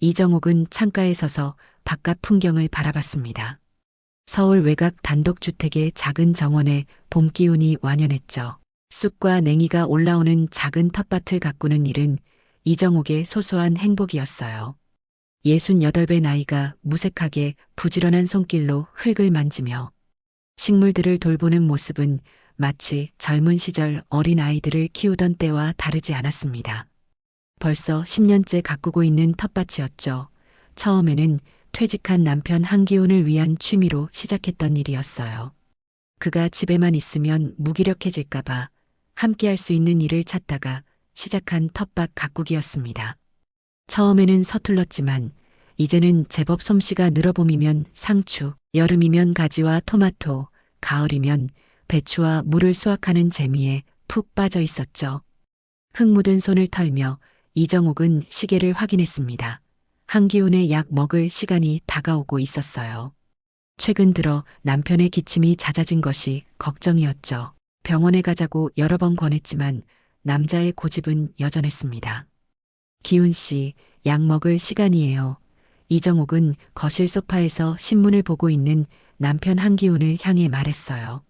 이정옥은 창가에 서서 바깥 풍경을 바라봤습니다. 서울 외곽 단독주택의 작은 정원에 봄 기운이 완연했죠. 쑥과 냉이가 올라오는 작은 텃밭을 가꾸는 일은 이정옥의 소소한 행복이었어요. 68배 나이가 무색하게 부지런한 손길로 흙을 만지며 식물들을 돌보는 모습은 마치 젊은 시절 어린 아이들을 키우던 때와 다르지 않았습니다. 벌써 10년째 가꾸고 있는 텃밭이었죠. 처음에는 퇴직한 남편 한기훈을 위한 취미로 시작했던 일이었어요. 그가 집에만 있으면 무기력해질까봐 함께 할 수 있는 일을 찾다가 시작한 텃밭 가꾸기였습니다. 처음에는 서툴렀지만 이제는 제법 솜씨가 늘어봄이면 상추, 여름이면 가지와 토마토, 가을이면 배추와 물을 수확하는 재미에 푹 빠져 있었죠. 흙 묻은 손을 털며 이정옥은 시계를 확인했습니다. 한기훈의 약 먹을 시간이 다가오고 있었어요. 최근 들어 남편의 기침이 잦아진 것이 걱정이었죠. 병원에 가자고 여러 번 권했지만 남자의 고집은 여전했습니다. 기훈 씨, 약 먹을 시간이에요. 이정옥은 거실 소파에서 신문을 보고 있는 남편 한기훈을 향해 말했어요.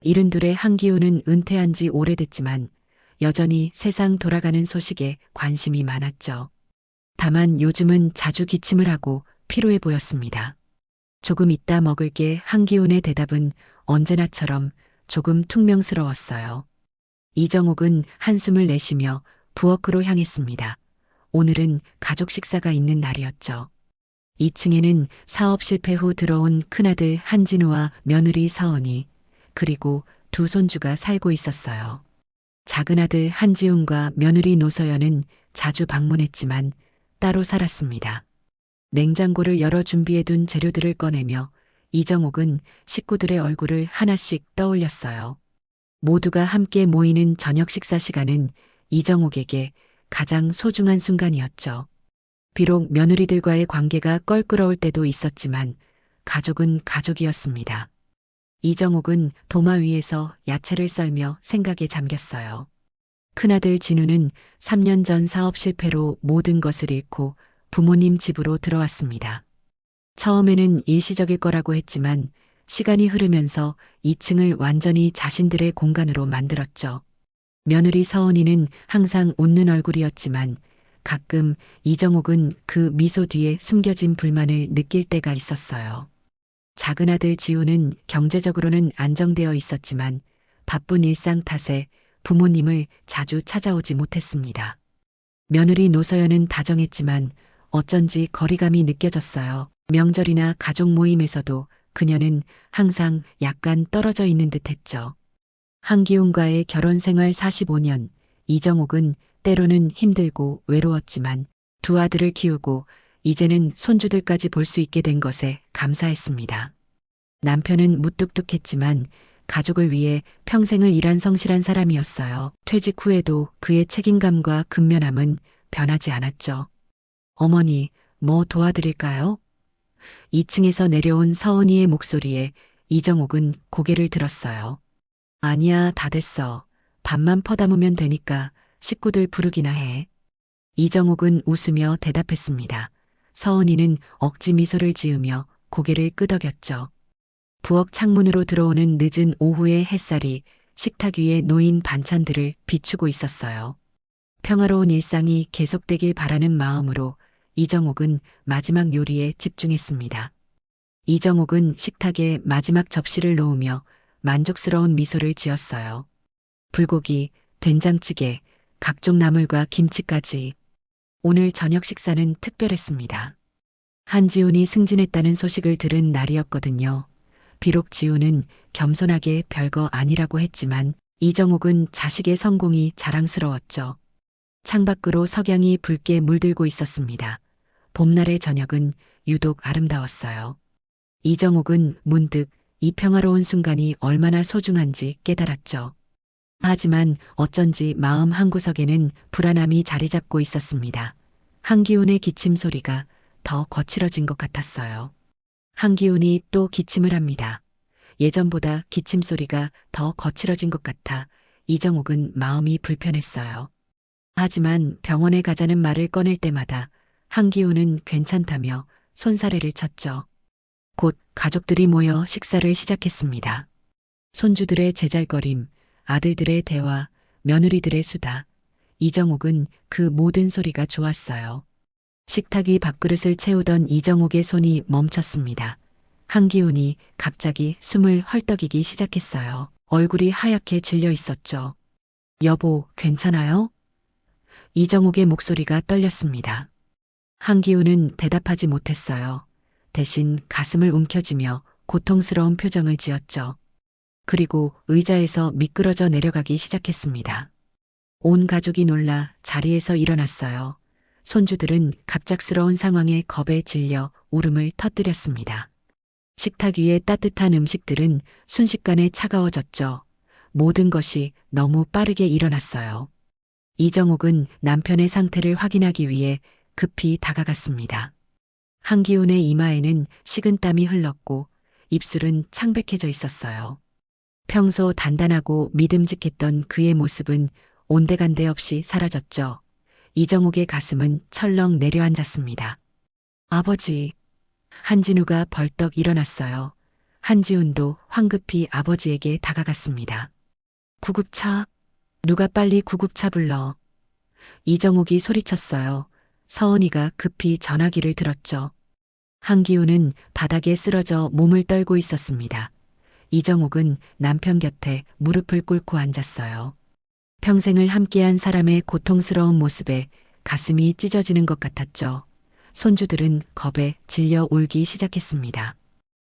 72의 한기훈은 은퇴한 지 오래됐지만 여전히 세상 돌아가는 소식에 관심이 많았죠. 다만 요즘은 자주 기침을 하고 피로해 보였습니다. 조금 이따 먹을게. 한기훈의 대답은 언제나처럼 조금 퉁명스러웠어요. 이정옥은 한숨을 내쉬며 부엌으로 향했습니다. 오늘은 가족 식사가 있는 날이었죠. 2층에는 사업 실패 후 들어온 큰아들 한진우와 며느리 서은이 그리고 두 손주가 살고 있었어요. 작은아들 한지훈과 며느리 노서연은 자주 방문했지만 따로 살았습니다. 냉장고를 열어 준비해둔 재료들을 꺼내며 이정옥은 식구들의 얼굴을 하나씩 떠올렸어요. 모두가 함께 모이는 저녁 식사 시간은 이정옥에게 가장 소중한 순간이었죠. 비록 며느리들과의 관계가 껄끄러울 때도 있었지만 가족은 가족이었습니다. 이정옥은 도마 위에서 야채를 썰며 생각에 잠겼어요. 큰아들 진우는 3년 전 사업 실패로 모든 것을 잃고 부모님 집으로 들어왔습니다. 처음에는 일시적일 거라고 했지만 시간이 흐르면서 2층을 완전히 자신들의 공간으로 만들었죠. 며느리 서은이는 항상 웃는 얼굴이었지만 가끔 이정옥은 그 미소 뒤에 숨겨진 불만을 느낄 때가 있었어요. 작은 아들 지우는 경제적으로는 안정되어 있었지만 바쁜 일상 탓에 부모님을 자주 찾아오지 못했습니다. 며느리 노서연은 다정했지만 어쩐지 거리감이 느껴졌어요. 명절이나 가족 모임에서도 그녀는 항상 약간 떨어져 있는 듯 했죠. 한기훈과의 결혼 생활 45년, 이정옥은 때로는 힘들고 외로웠지만 두 아들을 키우고 이제는 손주들까지 볼 수 있게 된 것에 감사했습니다. 남편은 무뚝뚝했지만 가족을 위해 평생을 일한 성실한 사람이었어요. 퇴직 후에도 그의 책임감과 근면함은 변하지 않았죠. 어머니, 뭐 도와드릴까요? 2층에서 내려온 서은이의 목소리에 이정옥은 고개를 들었어요. 아니야, 다 됐어. 밥만 퍼담으면 되니까 식구들 부르기나 해. 이정옥은 웃으며 대답했습니다. 서은이는 억지 미소를 지으며 고개를 끄덕였죠. 부엌 창문으로 들어오는 늦은 오후의 햇살이 식탁 위에 놓인 반찬들을 비추고 있었어요. 평화로운 일상이 계속되길 바라는 마음으로 이정옥은 마지막 요리에 집중했습니다. 이정옥은 식탁에 마지막 접시를 놓으며 만족스러운 미소를 지었어요. 불고기, 된장찌개, 각종 나물과 김치까지. 오늘 저녁 식사는 특별했습니다. 한지훈이 승진했다는 소식을 들은 날이었거든요. 비록 지훈은 겸손하게 별거 아니라고 했지만 이정옥은 자식의 성공이 자랑스러웠죠. 창밖으로 석양이 붉게 물들고 있었습니다. 봄날의 저녁은 유독 아름다웠어요. 이정옥은 문득 이 평화로운 순간이 얼마나 소중한지 깨달았죠. 하지만 어쩐지 마음 한구석에는 불안함이 자리 잡고 있었습니다. 한기훈의 기침 소리가 더 거칠어진 것 같았어요. 한기훈이 또 기침을 합니다. 예전보다 기침 소리가 더 거칠어진 것 같아 이정옥은 마음이 불편했어요. 하지만 병원에 가자는 말을 꺼낼 때마다 한기훈은 괜찮다며 손사래를 쳤죠. 곧 가족들이 모여 식사를 시작했습니다. 손주들의 제잘거림, 아들들의 대화, 며느리들의 수다. 이정옥은 그 모든 소리가 좋았어요. 식탁 위 밥그릇을 채우던 이정옥의 손이 멈췄습니다. 한기훈이 갑자기 숨을 헐떡이기 시작했어요. 얼굴이 하얗게 질려 있었죠. 여보, 괜찮아요? 이정옥의 목소리가 떨렸습니다. 한기훈은 대답하지 못했어요. 대신 가슴을 움켜쥐며 고통스러운 표정을 지었죠. 그리고 의자에서 미끄러져 내려가기 시작했습니다. 온 가족이 놀라 자리에서 일어났어요. 손주들은 갑작스러운 상황에 겁에 질려 울음을 터뜨렸습니다. 식탁 위에 따뜻한 음식들은 순식간에 차가워졌죠. 모든 것이 너무 빠르게 일어났어요. 이정옥은 남편의 상태를 확인하기 위해 급히 다가갔습니다. 한기훈의 이마에는 식은땀이 흘렀고 입술은 창백해져 있었어요. 평소 단단하고 믿음직했던 그의 모습은 온데간데 없이 사라졌죠. 이정옥의 가슴은 철렁 내려앉았습니다. 아버지. 한진우가 벌떡 일어났어요. 한지훈도 황급히 아버지에게 다가갔습니다. 구급차. 누가 빨리 구급차 불러. 이정옥이 소리쳤어요. 서은이가 급히 전화기를 들었죠. 한기훈은 바닥에 쓰러져 몸을 떨고 있었습니다. 이정옥은 남편 곁에 무릎을 꿇고 앉았어요. 평생을 함께한 사람의 고통스러운 모습에 가슴이 찢어지는 것 같았죠. 손주들은 겁에 질려 울기 시작했습니다.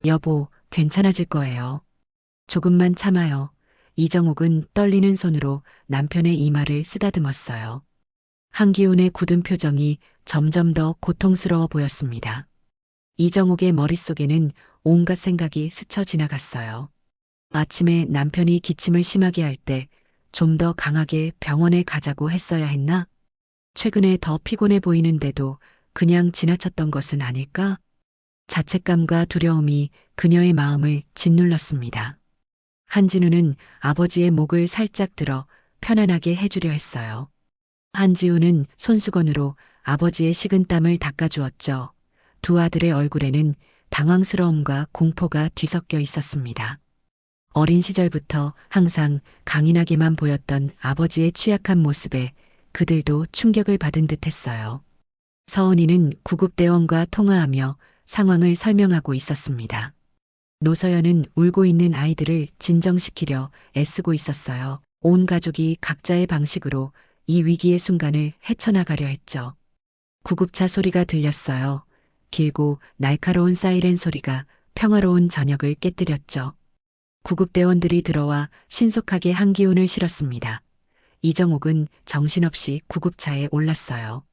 여보, 괜찮아질 거예요. 조금만 참아요. 이정옥은 떨리는 손으로 남편의 이마를 쓰다듬었어요. 한기훈의 굳은 표정이 점점 더 고통스러워 보였습니다. 이정옥의 머릿속에는 온갖 생각이 스쳐 지나갔어요. 아침에 남편이 기침을 심하게 할 때 좀 더 강하게 병원에 가자고 했어야 했나? 최근에 더 피곤해 보이는데도 그냥 지나쳤던 것은 아닐까? 자책감과 두려움이 그녀의 마음을 짓눌렀습니다. 한진우는 아버지의 목을 살짝 들어 편안하게 해주려 했어요. 한지우는 손수건으로 아버지의 식은땀을 닦아주었죠. 두 아들의 얼굴에는 당황스러움과 공포가 뒤섞여 있었습니다. 어린 시절부터 항상 강인하게만 보였던 아버지의 취약한 모습에 그들도 충격을 받은 듯 했어요. 서은이는 구급대원과 통화하며 상황을 설명하고 있었습니다. 노서연은 울고 있는 아이들을 진정시키려 애쓰고 있었어요. 온 가족이 각자의 방식으로 이 위기의 순간을 헤쳐나가려 했죠. 구급차 소리가 들렸어요. 길고 날카로운 사이렌 소리가 평화로운 저녁을 깨뜨렸죠. 구급대원들이 들어와 신속하게 한기훈을 실었습니다. 이정옥은 정신없이 구급차에 올랐어요.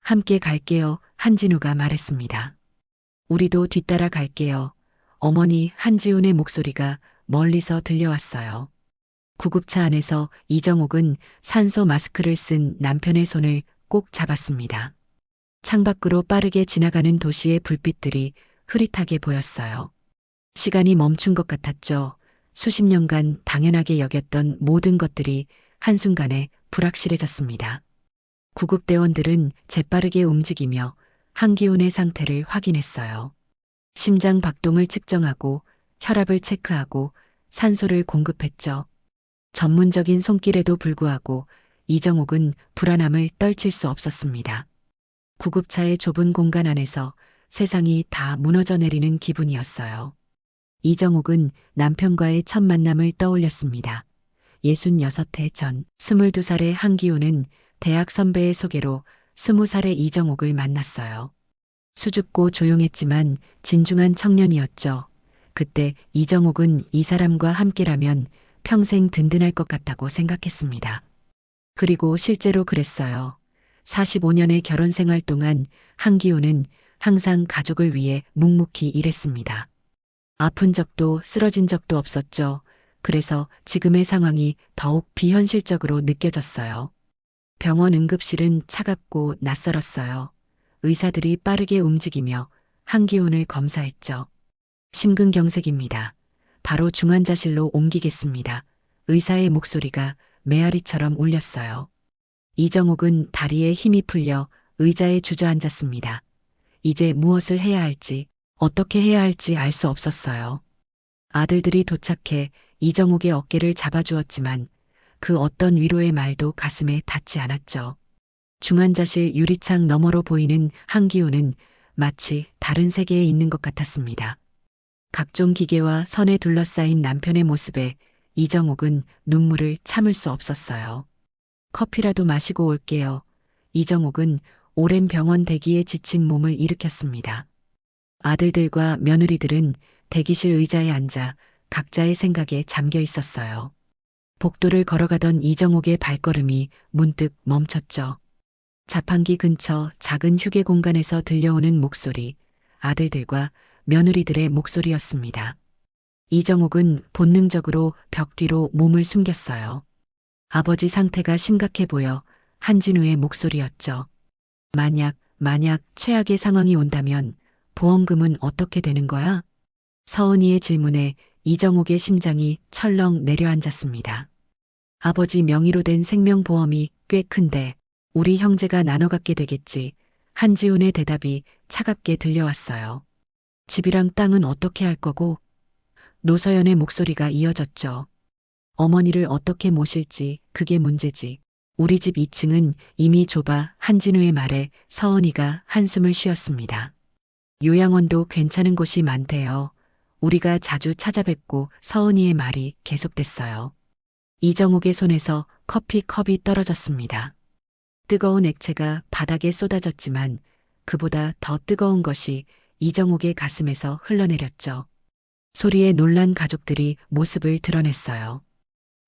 함께 갈게요. 한진우가 말했습니다. 우리도 뒤따라 갈게요. 어머니 한지훈의 목소리가 멀리서 들려왔어요. 구급차 안에서 이정옥은 산소 마스크를 쓴 남편의 손을 꼭 잡았습니다. 창밖으로 빠르게 지나가는 도시의 불빛들이 흐릿하게 보였어요. 시간이 멈춘 것 같았죠. 수십 년간 당연하게 여겼던 모든 것들이 한순간에 불확실해졌습니다. 구급대원들은 재빠르게 움직이며 한기훈의 상태를 확인했어요. 심장 박동을 측정하고 혈압을 체크하고 산소를 공급했죠. 전문적인 손길에도 불구하고 이정옥은 불안함을 떨칠 수 없었습니다. 구급차의 좁은 공간 안에서 세상이 다 무너져 내리는 기분이었어요. 이정옥은 남편과의 첫 만남을 떠올렸습니다. 66해 전 22살의 한기훈은 대학 선배의 소개로 20살의 이정옥을 만났어요. 수줍고 조용했지만 진중한 청년이었죠. 그때 이정옥은 이 사람과 함께라면 평생 든든할 것 같다고 생각했습니다. 그리고 실제로 그랬어요. 45년의 결혼 생활 동안 한기훈은 항상 가족을 위해 묵묵히 일했습니다. 아픈 적도 쓰러진 적도 없었죠. 그래서 지금의 상황이 더욱 비현실적으로 느껴졌어요. 병원 응급실은 차갑고 낯설었어요. 의사들이 빠르게 움직이며 한기훈을 검사했죠. 심근경색입니다. 바로 중환자실로 옮기겠습니다. 의사의 목소리가 메아리처럼 울렸어요. 이정옥은 다리에 힘이 풀려 의자에 주저앉았습니다. 이제 무엇을 해야 할지, 어떻게 해야 할지 알 수 없었어요. 아들들이 도착해 이정옥의 어깨를 잡아주었지만 그 어떤 위로의 말도 가슴에 닿지 않았죠. 중환자실 유리창 너머로 보이는 한기호는 마치 다른 세계에 있는 것 같았습니다. 각종 기계와 선에 둘러싸인 남편의 모습에 이정옥은 눈물을 참을 수 없었어요. 커피라도 마시고 올게요. 이정옥은 오랜 병원 대기에 지친 몸을 일으켰습니다. 아들들과 며느리들은 대기실 의자에 앉아 각자의 생각에 잠겨 있었어요. 복도를 걸어가던 이정옥의 발걸음이 문득 멈췄죠. 자판기 근처 작은 휴게 공간에서 들려오는 목소리, 아들들과 며느리들의 목소리였습니다. 이정옥은 본능적으로 벽 뒤로 몸을 숨겼어요. 아버지 상태가 심각해 보여 한진우의 목소리였죠. 만약 최악의 상황이 온다면 보험금은 어떻게 되는 거야? 서은이의 질문에 이정옥의 심장이 철렁 내려앉았습니다. 아버지 명의로 된 생명보험이 꽤 큰데 우리 형제가 나눠 갖게 되겠지. 한지훈의 대답이 차갑게 들려왔어요. 집이랑 땅은 어떻게 할 거고? 노서연의 목소리가 이어졌죠. 어머니를 어떻게 모실지 그게 문제지. 우리 집 2층은 이미 좁아. 한진우의 말에 서은이가 한숨을 쉬었습니다. 요양원도 괜찮은 곳이 많대요. 우리가 자주 찾아뵙고. 서은이의 말이 계속됐어요. 이정옥의 손에서 커피컵이 떨어졌습니다. 뜨거운 액체가 바닥에 쏟아졌지만 그보다 더 뜨거운 것이 이정옥의 가슴에서 흘러내렸죠. 소리에 놀란 가족들이 모습을 드러냈어요.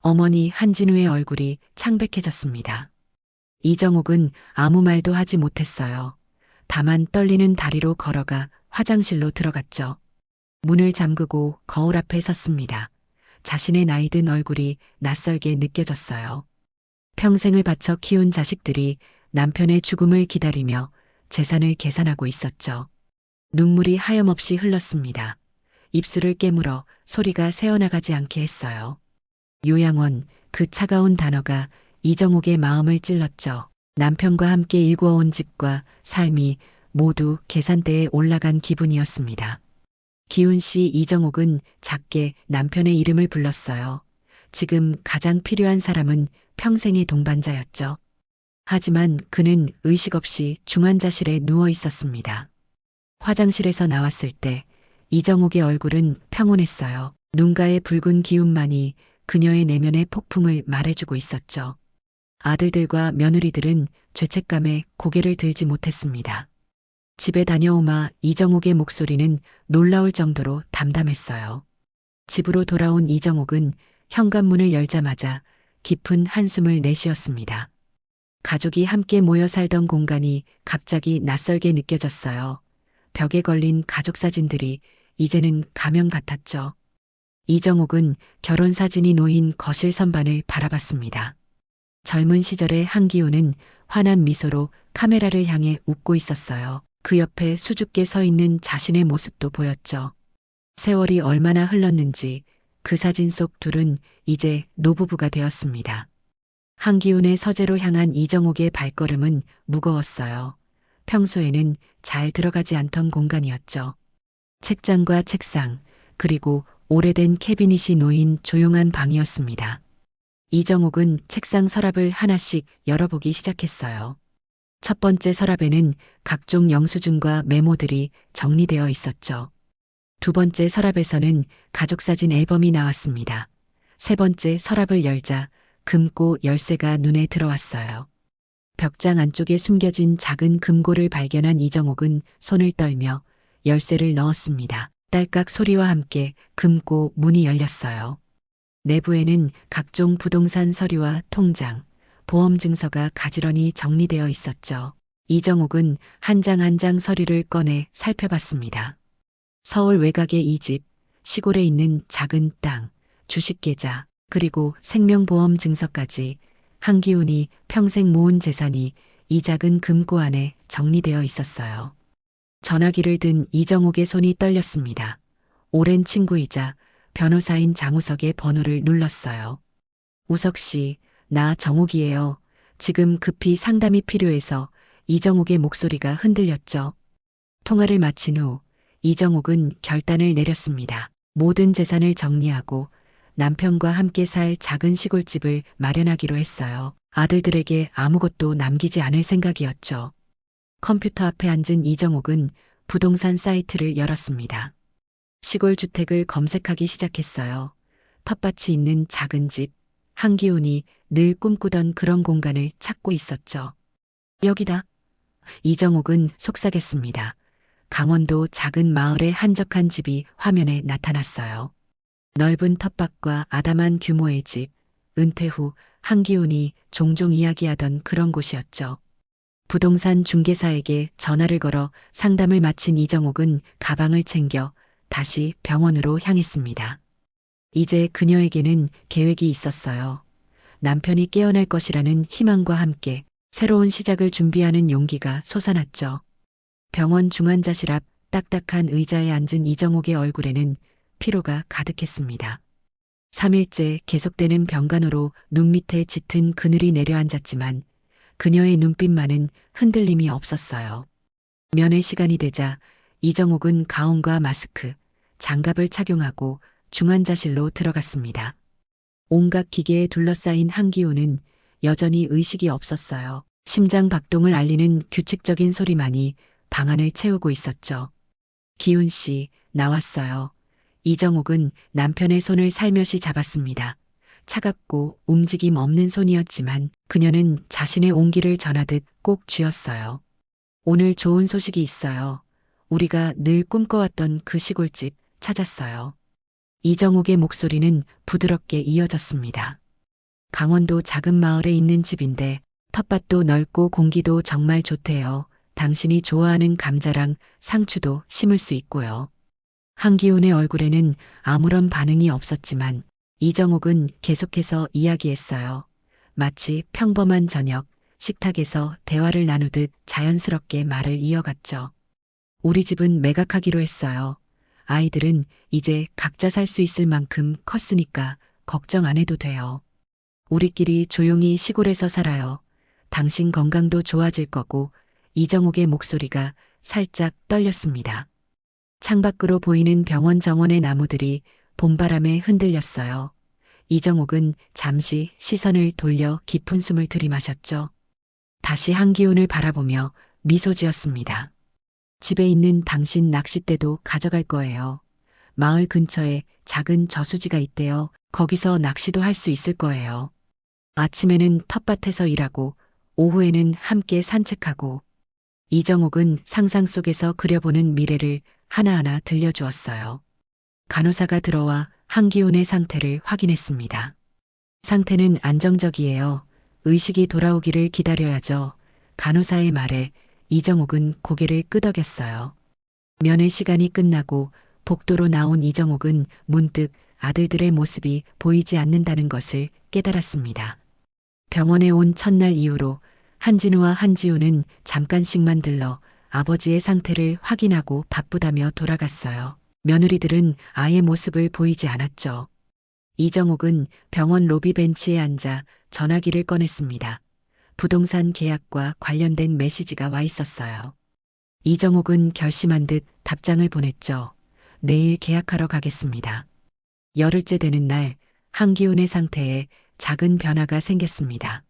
어머니 한진우의 얼굴이 창백해졌습니다. 이정옥은 아무 말도 하지 못했어요. 다만 떨리는 다리로 걸어가 화장실로 들어갔죠. 문을 잠그고 거울 앞에 섰습니다. 자신의 나이든 얼굴이 낯설게 느껴졌어요. 평생을 바쳐 키운 자식들이 남편의 죽음을 기다리며 재산을 계산하고 있었죠. 눈물이 하염없이 흘렀습니다. 입술을 깨물어 소리가 새어나가지 않게 했어요. 요양원, 그 차가운 단어가 이정옥의 마음을 찔렀죠. 남편과 함께 일구어온 집과 삶이 모두 계산대에 올라간 기분이었습니다. 기훈 씨, 이정옥은 작게 남편의 이름을 불렀어요. 지금 가장 필요한 사람은 평생의 동반자였죠. 하지만 그는 의식 없이 중환자실에 누워 있었습니다. 화장실에서 나왔을 때 이정옥의 얼굴은 평온했어요. 눈가의 붉은 기운만이 그녀의 내면의 폭풍을 말해주고 있었죠. 아들들과 며느리들은 죄책감에 고개를 들지 못했습니다. 집에 다녀오마. 이정옥의 목소리는 놀라울 정도로 담담했어요. 집으로 돌아온 이정옥은 현관문을 열자마자 깊은 한숨을 내쉬었습니다. 가족이 함께 모여 살던 공간이 갑자기 낯설게 느껴졌어요. 벽에 걸린 가족 사진들이 이제는 가면 같았죠. 이정옥은 결혼 사진이 놓인 거실 선반을 바라봤습니다. 젊은 시절의 한기호는 환한 미소로 카메라를 향해 웃고 있었어요. 그 옆에 수줍게 서 있는 자신의 모습도 보였죠. 세월이 얼마나 흘렀는지 그 사진 속 둘은 이제 노부부가 되었습니다. 한기훈의 서재로 향한 이정옥의 발걸음은 무거웠어요. 평소에는 잘 들어가지 않던 공간이었죠. 책장과 책상, 그리고 오래된 캐비닛이 놓인 조용한 방이었습니다. 이정옥은 책상 서랍을 하나씩 열어보기 시작했어요. 첫 번째 서랍에는 각종 영수증과 메모들이 정리되어 있었죠. 두 번째 서랍에서는 가족사진 앨범이 나왔습니다. 세 번째 서랍을 열자 금고 열쇠가 눈에 들어왔어요. 벽장 안쪽에 숨겨진 작은 금고를 발견한 이정옥은 손을 떨며 열쇠를 넣었습니다. 딸깍 소리와 함께 금고 문이 열렸어요. 내부에는 각종 부동산 서류와 통장, 보험 증서가 가지런히 정리되어 있었죠. 이정옥은 한 장 한 장 서류를 꺼내 살펴봤습니다. 서울 외곽의 이 집, 시골에 있는 작은 땅, 주식계좌, 그리고 생명보험 증서까지 한기훈이 평생 모은 재산이 이 작은 금고 안에 정리되어 있었어요. 전화기를 든 이정옥의 손이 떨렸습니다. 오랜 친구이자 변호사인 장우석의 번호를 눌렀어요. 우석 씨, 나 정옥이에요. 지금 급히 상담이 필요해서 이정옥의 목소리가 흔들렸죠. 통화를 마친 후 이정옥은 결단을 내렸습니다. 모든 재산을 정리하고 남편과 함께 살 작은 시골집을 마련하기로 했어요. 아들들에게 아무것도 남기지 않을 생각이었죠. 컴퓨터 앞에 앉은 이정옥은 부동산 사이트를 열었습니다. 시골 주택을 검색하기 시작했어요. 텃밭이 있는 작은 집, 한기훈이 늘 꿈꾸던 그런 공간을 찾고 있었죠. 여기다. 이정옥은 속삭였습니다. 강원도 작은 마을의 한적한 집이 화면에 나타났어요. 넓은 텃밭과 아담한 규모의 집, 은퇴 후 한기훈이 종종 이야기하던 그런 곳이었죠. 부동산 중개사에게 전화를 걸어 상담을 마친 이정옥은 가방을 챙겨 다시 병원으로 향했습니다. 이제 그녀에게는 계획이 있었어요. 남편이 깨어날 것이라는 희망과 함께 새로운 시작을 준비하는 용기가 솟아났죠. 병원 중환자실 앞 딱딱한 의자에 앉은 이정옥의 얼굴에는 피로가 가득했습니다. 3일째 계속되는 병간호로 눈 밑에 짙은 그늘이 내려앉았지만 그녀의 눈빛만은 흔들림이 없었어요. 면회 시간이 되자 이정옥은 가운과 마스크, 장갑을 착용하고 중환자실로 들어갔습니다. 온갖 기계에 둘러싸인 한기훈은 여전히 의식이 없었어요. 심장 박동을 알리는 규칙적인 소리만이 방안을 채우고 있었죠. 기훈 씨, 나왔어요. 이정옥은 남편의 손을 살며시 잡았습니다. 차갑고 움직임 없는 손이었지만 그녀는 자신의 온기를 전하듯 꼭 쥐었어요. 오늘 좋은 소식이 있어요. 우리가 늘 꿈꿔왔던 그 시골집 찾았어요. 이정옥의 목소리는 부드럽게 이어졌습니다. 강원도 작은 마을에 있는 집인데 텃밭도 넓고 공기도 정말 좋대요. 당신이 좋아하는 감자랑 상추도 심을 수 있고요. 한기훈의 얼굴에는 아무런 반응이 없었지만 이정옥은 계속해서 이야기했어요. 마치 평범한 저녁, 식탁에서 대화를 나누듯 자연스럽게 말을 이어갔죠. 우리 집은 매각하기로 했어요. 아이들은 이제 각자 살 수 있을 만큼 컸으니까 걱정 안 해도 돼요. 우리끼리 조용히 시골에서 살아요. 당신 건강도 좋아질 거고. 이정옥의 목소리가 살짝 떨렸습니다. 창밖으로 보이는 병원 정원의 나무들이 봄바람에 흔들렸어요. 이정옥은 잠시 시선을 돌려 깊은 숨을 들이마셨죠. 다시 한기훈을 바라보며 미소 지었습니다. 집에 있는 당신 낚싯대도 가져갈 거예요. 마을 근처에 작은 저수지가 있대요. 거기서 낚시도 할 수 있을 거예요. 아침에는 텃밭에서 일하고 오후에는 함께 산책하고. 이정옥은 상상 속에서 그려보는 미래를 하나하나 들려주었어요. 간호사가 들어와 한기훈의 상태를 확인했습니다. 상태는 안정적이에요. 의식이 돌아오기를 기다려야죠. 간호사의 말에 이정옥은 고개를 끄덕였어요. 면회 시간이 끝나고 복도로 나온 이정옥은 문득 아들들의 모습이 보이지 않는다는 것을 깨달았습니다. 병원에 온 첫날 이후로 한진우와 한지우는 잠깐씩만 들러 아버지의 상태를 확인하고 바쁘다며 돌아갔어요. 며느리들은 아예 모습을 보이지 않았죠. 이정옥은 병원 로비 벤치에 앉아 전화기를 꺼냈습니다. 부동산 계약과 관련된 메시지가 와 있었어요. 이정옥은 결심한 듯 답장을 보냈죠. 내일 계약하러 가겠습니다. 열흘째 되는 날 한기훈의 상태에 작은 변화가 생겼습니다.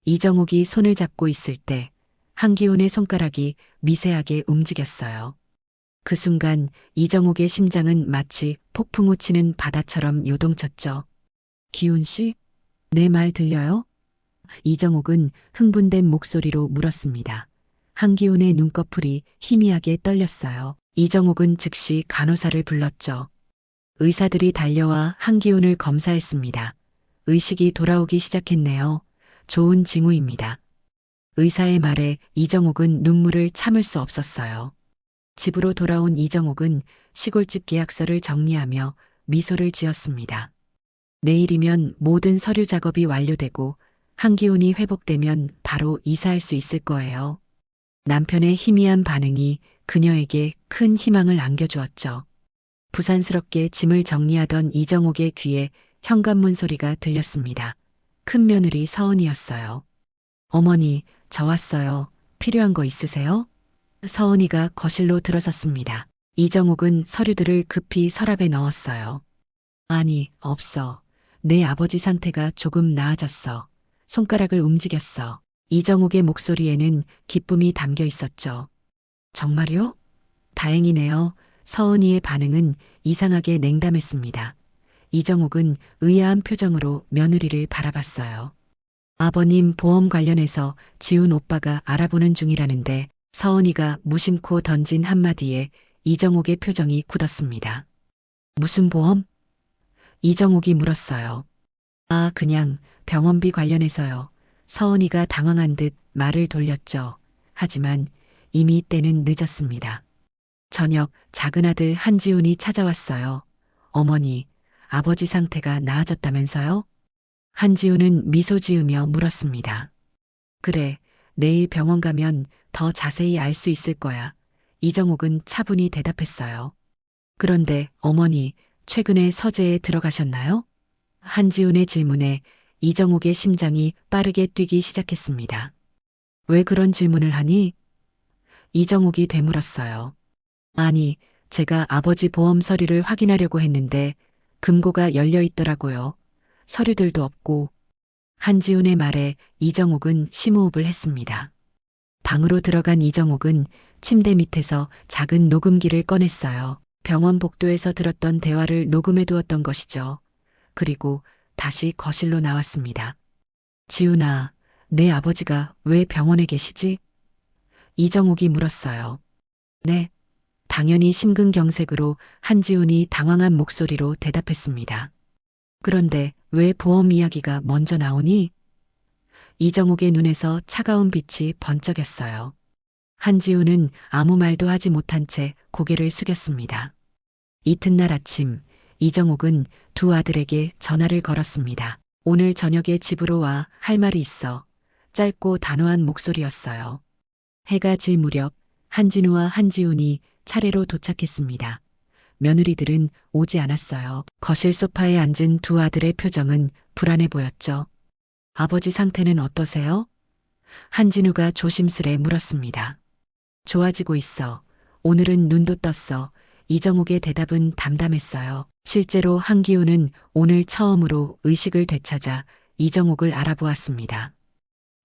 이정옥이 손을 잡고 있을 때 한기훈의 손가락이 미세하게 움직였어요. 그 순간 이정옥의 심장은 마치 폭풍우 치는 바다처럼 요동쳤죠. 기훈 씨, 내 말 들려요? 이정옥은 흥분된 목소리로 물었습니다. 한기훈의 눈꺼풀이 희미하게 떨렸어요. 이정옥은 즉시 간호사를 불렀죠. 의사들이 달려와 한기훈을 검사했습니다. 의식이 돌아오기 시작했네요. 좋은 징후입니다. 의사의 말에 이정옥은 눈물을 참을 수 없었어요. 집으로 돌아온 이정옥은 시골집 계약서를 정리하며 미소를 지었습니다. 내일이면 모든 서류 작업이 완료되고 한기훈이 회복되면 바로 이사할 수 있을 거예요. 남편의 희미한 반응이 그녀에게 큰 희망을 안겨주었죠. 부산스럽게 짐을 정리하던 이정옥의 귀에 현관문 소리가 들렸습니다. 큰 며느리 서은이었어요. 어머니, 저 왔어요. 필요한 거 있으세요? 서은이가 거실로 들어섰습니다. 이정욱은 서류들을 급히 서랍에 넣었어요. 아니, 없어. 내 아버지 상태가 조금 나아졌어. 손가락을 움직였어. 이정욱의 목소리에는 기쁨이 담겨 있었죠. 정말요? 다행이네요. 서은이의 반응은 이상하게 냉담했습니다. 이정욱은 의아한 표정으로 며느리를 바라봤어요. 아버님 보험 관련해서 지훈 오빠가 알아보는 중이라는데 서은이가 무심코 던진 한마디에 이정욱의 표정이 굳었습니다. 무슨 보험? 이정욱이 물었어요. 아, 그냥 병원비 관련해서요. 서은이가 당황한 듯 말을 돌렸죠. 하지만 이미 때는 늦었습니다. 저녁 작은 아들 한지훈이 찾아왔어요. 어머니, 아버지 상태가 나아졌다면서요? 한지훈은 미소 지으며 물었습니다. 그래, 내일 병원 가면 더 자세히 알 수 있을 거야. 이정욱은 차분히 대답했어요. 그런데 어머니, 최근에 서재에 들어가셨나요? 한지훈의 질문에 이정욱의 심장이 빠르게 뛰기 시작했습니다. 왜 그런 질문을 하니? 이정욱이 되물었어요. 아니, 제가 아버지 보험 서류를 확인하려고 했는데 금고가 열려 있더라고요. 서류들도 없고. 한지훈의 말에 이정욱은 심호흡을 했습니다. 방으로 들어간 이정욱은 침대 밑에서 작은 녹음기를 꺼냈어요. 병원 복도에서 들었던 대화를 녹음해 두었던 것이죠. 그리고 다시 거실로 나왔습니다. 지훈아, 내 아버지가 왜 병원에 계시지? 이정욱이 물었어요. 네. 당연히 심근경색으로 한지훈이 당황한 목소리로 대답했습니다. 그런데 왜 보험 이야기가 먼저 나오니? 이정욱의 눈에서 차가운 빛이 번쩍였어요. 한지훈은 아무 말도 하지 못한 채 고개를 숙였습니다. 이튿날 아침, 이정욱은 두 아들에게 전화를 걸었습니다. 오늘 저녁에 집으로 와, 할 말이 있어. 짧고 단호한 목소리였어요. 해가 질 무렵 한진우와 한지훈이 차례로 도착했습니다. 며느리들은 오지 않았어요. 거실 소파에 앉은 두 아들의 표정은 불안해 보였죠. 아버지 상태는 어떠세요? 한진우가 조심스레 물었습니다. 좋아지고 있어. 오늘은 눈도 떴어. 이정욱의 대답은 담담했어요. 실제로 한기훈은 오늘 처음으로 의식을 되찾아 이정욱을 알아보았습니다.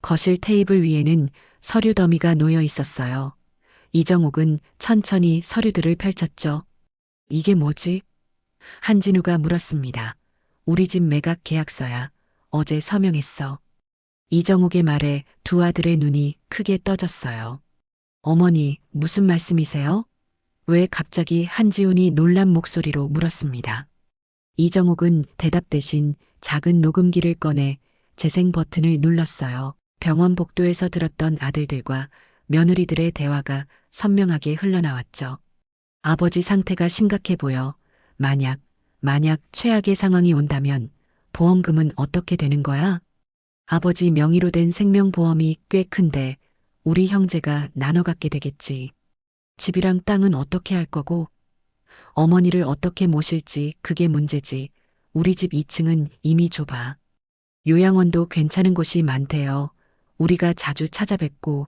거실 테이블 위에는 서류 더미가 놓여 있었어요. 이정욱은 천천히 서류들을 펼쳤죠. 이게 뭐지? 한진우가 물었습니다. 우리 집 매각 계약서야. 어제 서명했어. 이정욱의 말에 두 아들의 눈이 크게 떠졌어요. 어머니, 무슨 말씀이세요? 왜 갑자기 한지훈이 놀란 목소리로 물었습니다. 이정욱은 대답 대신 작은 녹음기를 꺼내 재생 버튼을 눌렀어요. 병원 복도에서 들었던 아들들과 며느리들의 대화가 선명하게 흘러나왔죠. 아버지 상태가 심각해 보여. 만약 최악의 상황이 온다면 보험금은 어떻게 되는 거야? 아버지 명의로 된 생명보험이 꽤 큰데 우리 형제가 나눠 갖게 되겠지. 집이랑 땅은 어떻게 할 거고 어머니를 어떻게 모실지 그게 문제지. 우리 집 2층은 이미 좁아. 요양원도 괜찮은 곳이 많대요. 우리가 자주 찾아뵙고.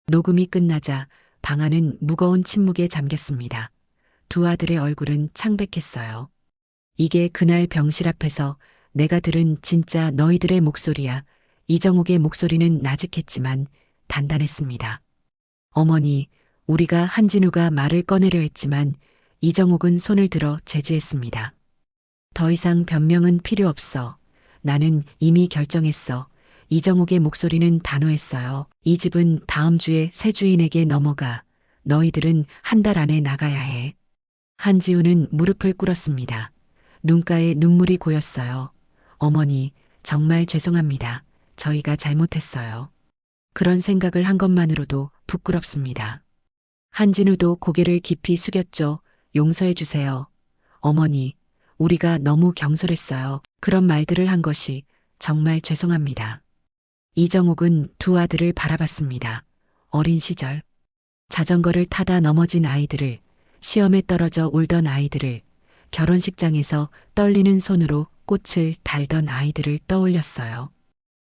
녹음이 끝나자 방 안은 무거운 침묵에 잠겼습니다. 두 아들의 얼굴은 창백했어요. 이게 그날 병실 앞에서 내가 들은 진짜 너희들의 목소리야. 이정욱의 목소리는 나직했지만 단단했습니다. 어머니, 우리가 한진우가 말을 꺼내려 했지만 이정욱은 손을 들어 제지했습니다. 더 이상 변명은 필요 없어. 나는 이미 결정했어. 이정욱의 목소리는 단호했어요. 이 집은 다음 주에 새 주인에게 넘어가. 너희들은 한 달 안에 나가야 해. 한지우는 무릎을 꿇었습니다. 눈가에 눈물이 고였어요. 어머니, 정말 죄송합니다. 저희가 잘못했어요. 그런 생각을 한 것만으로도 부끄럽습니다. 한진우도 고개를 깊이 숙였죠. 용서해 주세요. 어머니, 우리가 너무 경솔했어요. 그런 말들을 한 것이 정말 죄송합니다. 이정욱은 두 아들을 바라봤습니다. 어린 시절, 자전거를 타다 넘어진 아이들을, 시험에 떨어져 울던 아이들을, 결혼식장에서 떨리는 손으로 꽃을 달던 아이들을 떠올렸어요.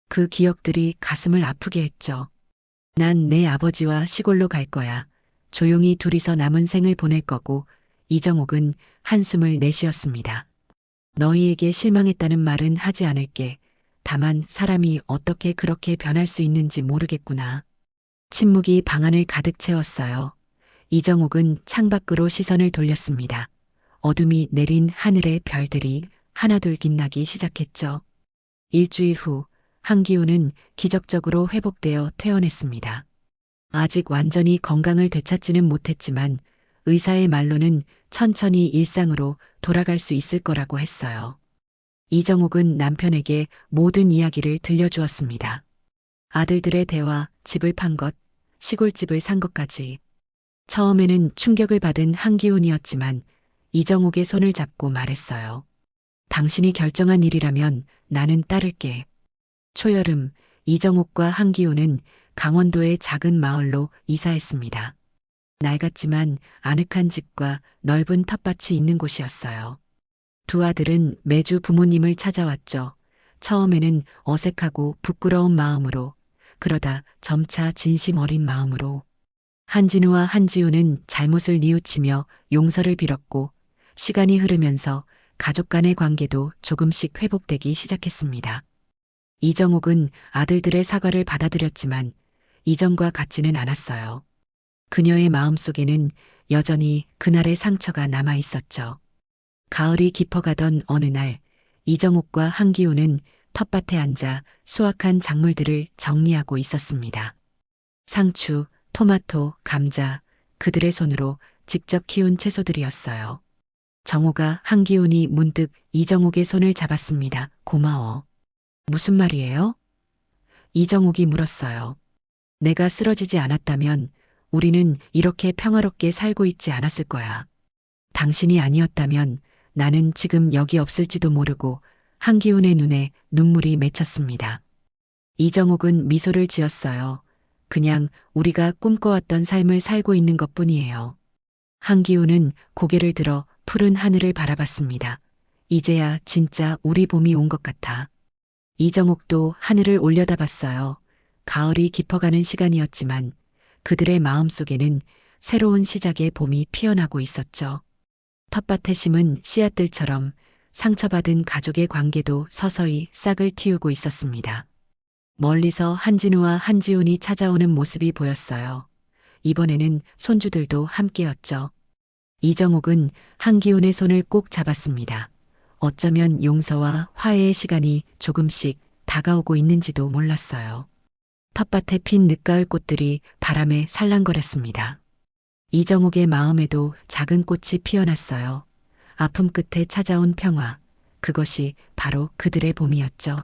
그 기억들이 가슴을 아프게 했죠. 난 내 아버지와 시골로 갈 거야. 조용히 둘이서 남은 생을 보낼 거고 이정옥은 한숨을 내쉬었습니다. 너희에게 실망했다는 말은 하지 않을게. 다만 사람이 어떻게 그렇게 변할 수 있는지 모르겠구나. 침묵이 방 안을 가득 채웠어요. 이정옥은 창밖으로 시선을 돌렸습니다. 어둠이 내린 하늘의 별들이 하나둘 빛나기 시작했죠. 일주일 후 한기우는 기적적으로 회복되어 퇴원했습니다. 아직 완전히 건강을 되찾지는 못했지만 의사의 말로는 천천히 일상으로 돌아갈 수 있을 거라고 했어요. 이정옥은 남편에게 모든 이야기를 들려주었습니다. 아들들의 대화, 집을 판 것, 시골집을 산 것까지. 처음에는 충격을 받은 한기훈이었지만 이정옥의 손을 잡고 말했어요. 당신이 결정한 일이라면 나는 따를게. 초여름, 이정옥과 한기훈은 강원도의 작은 마을로 이사했습니다. 낡았지만 아늑한 집과 넓은 텃밭이 있는 곳이었어요. 두 아들은 매주 부모님을 찾아왔죠. 처음에는 어색하고 부끄러운 마음으로, 그러다 점차 진심 어린 마음으로. 한진우와 한지우는 잘못을 뉘우치며 용서를 빌었고, 시간이 흐르면서 가족 간의 관계도 조금씩 회복되기 시작했습니다. 이정옥은 아들들의 사과를 받아들였지만 이전과 같지는 않았어요. 그녀의 마음속에는 여전히 그날의 상처가 남아 있었죠. 가을이 깊어가던 어느 날, 이정옥과 한기우는 텃밭에 앉아 수확한 작물들을 정리하고 있었습니다. 상추, 토마토, 감자, 그들의 손으로 직접 키운 채소들이었어요. 정호가 한기훈이 문득 이정옥의 손을 잡았습니다. 고마워. 무슨 말이에요? 이정옥이 물었어요. 내가 쓰러지지 않았다면 우리는 이렇게 평화롭게 살고 있지 않았을 거야. 당신이 아니었다면 나는 지금 여기 없을지도 모르고. 한기훈의 눈에 눈물이 맺혔습니다. 이정옥은 미소를 지었어요. 그냥 우리가 꿈꿔왔던 삶을 살고 있는 것뿐이에요. 한기훈은 고개를 들어 푸른 하늘을 바라봤습니다. 이제야 진짜 우리 봄이 온 것 같아. 이정옥도 하늘을 올려다봤어요. 가을이 깊어가는 시간이었지만 그들의 마음속에는 새로운 시작의 봄이 피어나고 있었죠. 텃밭에 심은 씨앗들처럼 상처받은 가족의 관계도 서서히 싹을 틔우고 있었습니다. 멀리서 한진우와 한지훈이 찾아오는 모습이 보였어요. 이번에는 손주들도 함께였죠. 이정옥은 한기훈의 손을 꼭 잡았습니다. 어쩌면 용서와 화해의 시간이 조금씩 다가오고 있는지도 몰랐어요. 텃밭에 핀 늦가을 꽃들이 바람에 살랑거렸습니다. 이정옥의 마음에도 작은 꽃이 피어났어요. 아픔 끝에 찾아온 평화, 그것이 바로 그들의 봄이었죠.